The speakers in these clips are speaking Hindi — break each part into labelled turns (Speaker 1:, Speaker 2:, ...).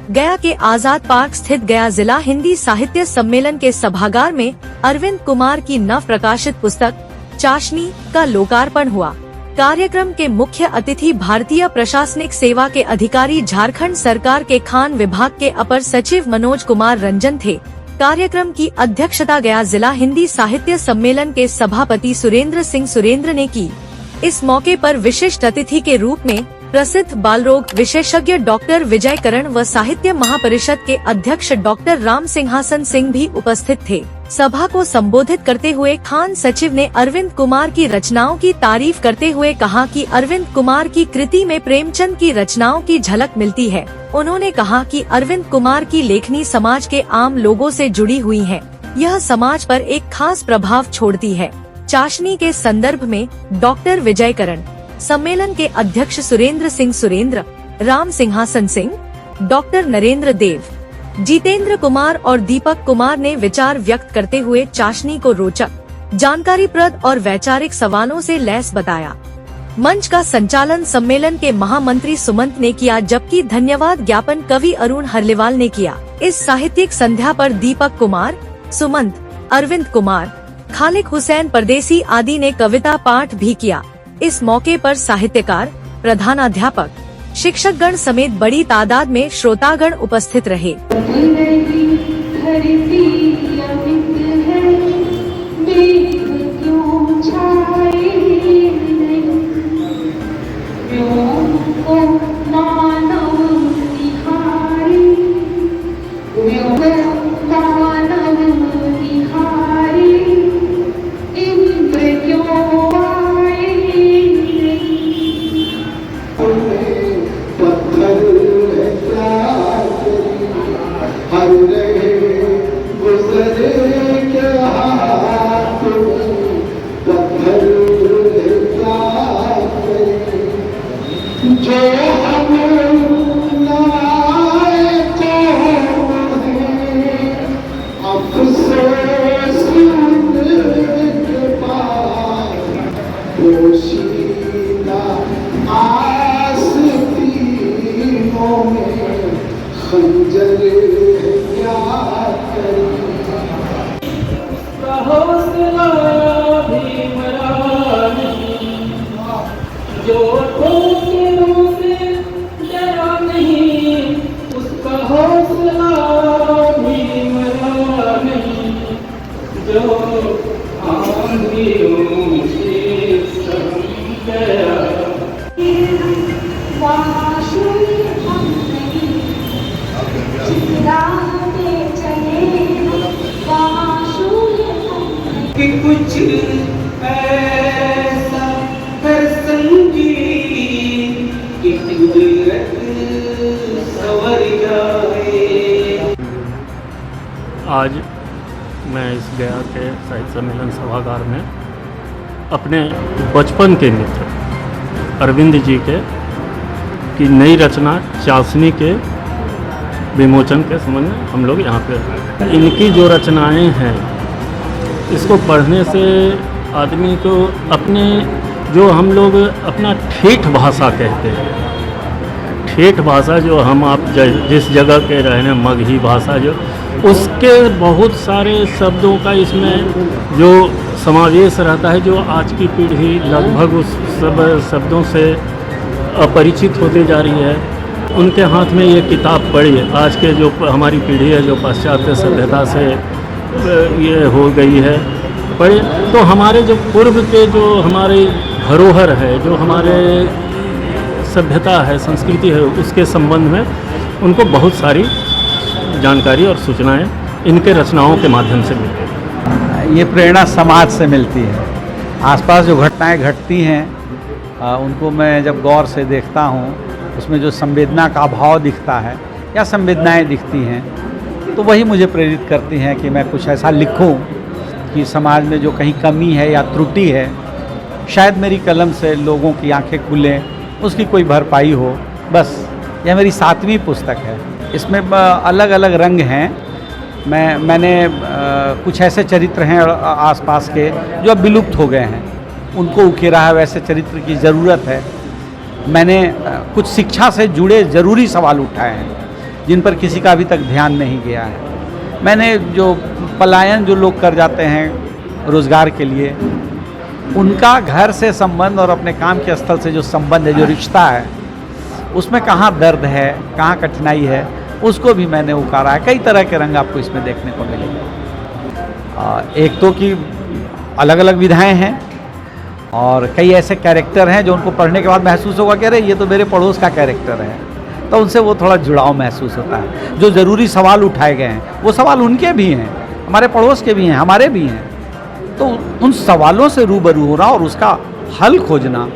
Speaker 1: गया के आजाद पार्क स्थित गया जिला हिंदी साहित्य सम्मेलन के सभागार में अरविंद कुमार की नव प्रकाशित पुस्तक चाशनी का लोकार्पण हुआ। कार्यक्रम के मुख्य अतिथि भारतीय प्रशासनिक सेवा के अधिकारी झारखंड सरकार के खान विभाग के अपर सचिव मनोज कुमार रंजन थे। कार्यक्रम की अध्यक्षता गया जिला हिंदी साहित्य सम्मेलन के सभापति सुरेंद्र सिंह सुरेंद्र ने की। इस मौके पर विशिष्ट अतिथि के रूप में प्रसिद्ध बालरोग विशेषज्ञ डॉक्टर विजय करण व साहित्य महापरिषद के अध्यक्ष डॉक्टर राम सिंहासन सिंह भी उपस्थित थे। सभा को संबोधित करते हुए खान सचिव ने अरविंद कुमार की रचनाओं की तारीफ करते हुए कहा कि अरविंद कुमार की कृति में प्रेमचंद की रचनाओं की झलक मिलती है। उन्होंने कहा कि अरविंद कुमार की लेखनी समाज के आम लोगों से जुड़ी हुई है। यह समाज पर एक खास प्रभाव छोड़ती है। चाशनी के संदर्भ में डॉक्टर विजय करण, सम्मेलन के अध्यक्ष सुरेंद्र सिंह सुरेंद्र, राम सिंहासन सिंह, डॉक्टर नरेंद्र देव, जितेंद्र कुमार और दीपक कुमार ने विचार व्यक्त करते हुए चाशनी को रोचक, जानकारीप्रद और वैचारिक सवालों से लैस बताया। मंच का संचालन सम्मेलन के महामंत्री सुमंत ने किया, जबकि धन्यवाद ज्ञापन कवि अरुण हरलेवाल ने किया। इस साहित्यिक संध्या पर दीपक कुमार, सुमंत, अरविंद कुमार, खालिक हुसैन परदेसी आदि ने कविता पाठ भी किया। इस मौके पर साहित्यकार, प्रधानाध्यापक, शिक्षकगण समेत बड़ी तादाद में श्रोतागण उपस्थित रहे।
Speaker 2: कि कुछ ऐसा कर संगी कि कुदरत सवर जाए।
Speaker 3: आज मैं इस गया के साहित्य सम्मेलन सभागार में अपने बचपन के मित्र अरविंद जी की नई रचना चाशनी के विमोचन के संबंध में हम लोग यहाँ पे इनकी जो रचनाएं हैं, इसको पढ़ने से आदमी को अपने जो हम लोग अपना ठेठ भाषा कहते हैं, ठेठ भाषा जो हम आप जिस जगह के रहने मगही भाषा जो, उसके बहुत सारे शब्दों का इसमें जो समावेश रहता है, जो आज की पीढ़ी लगभग उस सब शब्दों से अपरिचित होती जा रही है। उनके हाथ में ये किताब पढ़ी है। आज के जो हमारी पीढ़ी है जो पाश्चात्य सभ्यता से ये हो गई है पढ़े, तो हमारे जो पूर्व के जो हमारे धरोहर है, जो हमारे सभ्यता है, संस्कृति है, उसके संबंध में उनको बहुत सारी जानकारी और सूचनाएं इनके रचनाओं के माध्यम से मिलती है।
Speaker 4: ये प्रेरणा समाज से मिलती है। आसपास जो घटनाएं घटती हैं उनको मैं जब गौर से देखता हूँ, उसमें जो संवेदना का अभाव दिखता है या संवेदनाएं दिखती हैं, तो वही मुझे प्रेरित करती हैं कि मैं कुछ ऐसा लिखूं कि समाज में जो कहीं कमी है या त्रुटि है, शायद मेरी कलम से लोगों की आंखें खुलें, उसकी कोई भरपाई हो। बस यह मेरी 7वीं पुस्तक है। इसमें अलग अलग रंग हैं। मैंने कुछ ऐसे चरित्र हैं आसपास के जो अब विलुप्त हो गए हैं, उनको उकेरा है। वैसे चरित्र की ज़रूरत है। मैंने कुछ शिक्षा से जुड़े ज़रूरी सवाल उठाए हैं, जिन पर किसी का अभी तक ध्यान नहीं गया है। मैंने जो पलायन जो लोग कर जाते हैं रोज़गार के लिए, उनका घर से संबंध और अपने काम के स्थल से जो संबंध है, जो रिश्ता है, उसमें कहाँ दर्द है, कहाँ कठिनाई है, उसको भी मैंने उकारा है। कई तरह के रंग आपको इसमें देखने को मिलेंगे। एक तो कि अलग अलग विधाएं हैं और कई ऐसे कैरेक्टर हैं जो उनको पढ़ने के बाद महसूस होगा कि अरे ये तो मेरे पड़ोस का कैरेक्टर है, तो उनसे वो थोड़ा जुड़ाव महसूस होता है। जो ज़रूरी सवाल उठाए गए हैं वो सवाल उनके भी हैं, हमारे पड़ोस के भी हैं, हमारे भी हैं। तो उन सवालों से रूबरू होना और उसका हल खोजना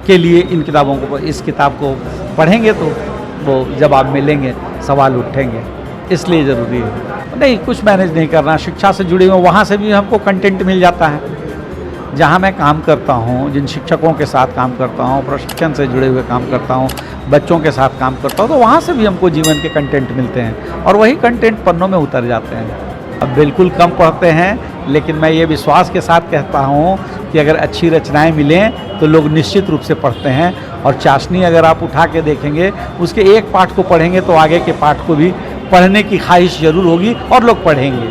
Speaker 4: के लिए इन किताबों को, इस किताब को पढ़ेंगे तो वो जवाब मिलेंगे, सवाल उठेंगे, इसलिए ज़रूरी है। नहीं, कुछ मैनेज नहीं करना, शिक्षा से जुड़े हुए वहाँ से भी हमको कंटेंट मिल जाता है। जहाँ मैं काम करता हूँ, जिन शिक्षकों के साथ काम करता हूँ, प्रशिक्षण से जुड़े हुए काम करता हूँ, बच्चों के साथ काम करता हूँ, तो वहाँ से भी हमको जीवन के कंटेंट मिलते हैं और वही कंटेंट पन्नों में उतर जाते हैं। अब बिल्कुल कम पढ़ते हैं, लेकिन मैं ये विश्वास के साथ कहता हूँ कि अगर अच्छी रचनाएं मिलें तो लोग निश्चित रूप से पढ़ते हैं। और चाशनी अगर आप उठा के देखेंगे, उसके एक पाठ को पढ़ेंगे तो आगे के पाठ को भी पढ़ने की ख्वाहिश जरूर होगी और लोग पढ़ेंगे।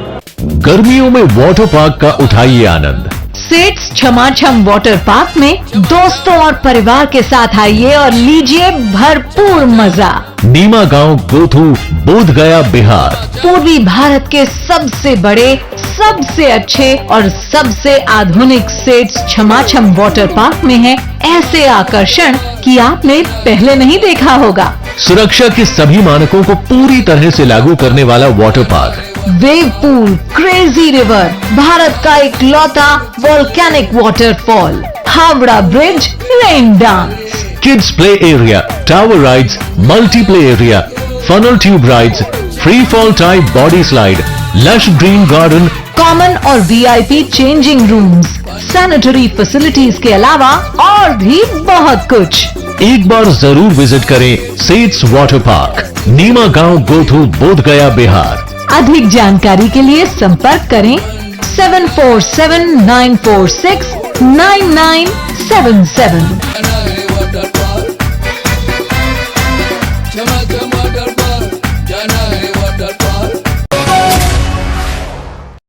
Speaker 5: गर्मियों में वाटर पार्क का उठाइए आनंद।
Speaker 6: सेट्स छमाछम वाटर पार्क में दोस्तों और परिवार के साथ आइए और लीजिए भरपूर मजा।
Speaker 5: नीमा गांव, गोथू, बोध गया, बिहार।
Speaker 6: पूर्वी भारत के सबसे बड़े, सबसे अच्छे और सबसे आधुनिक सेट्स छमाछम वाटर पार्क में है ऐसे आकर्षण कि आपने पहले नहीं देखा होगा।
Speaker 5: सुरक्षा के सभी मानकों को पूरी तरह से लागू करने वाला water park,
Speaker 6: wave pool, crazy river, Bharat का इकलौता volcanic waterfall, Howrah bridge, rain dance,
Speaker 5: kids play area, tower rides, multi play area, funnel tube rides, free fall type body slide, lush green garden,
Speaker 6: common और VIP changing rooms, sanitary facilities के अलावा और भी बहुत कुछ।
Speaker 5: एक बार जरूर विजिट करें सेट्स वाटर पार्क, नीमा गांव, गोथू, बोध गया, बिहार।
Speaker 6: अधिक जानकारी के लिए संपर्क करें 7479469977।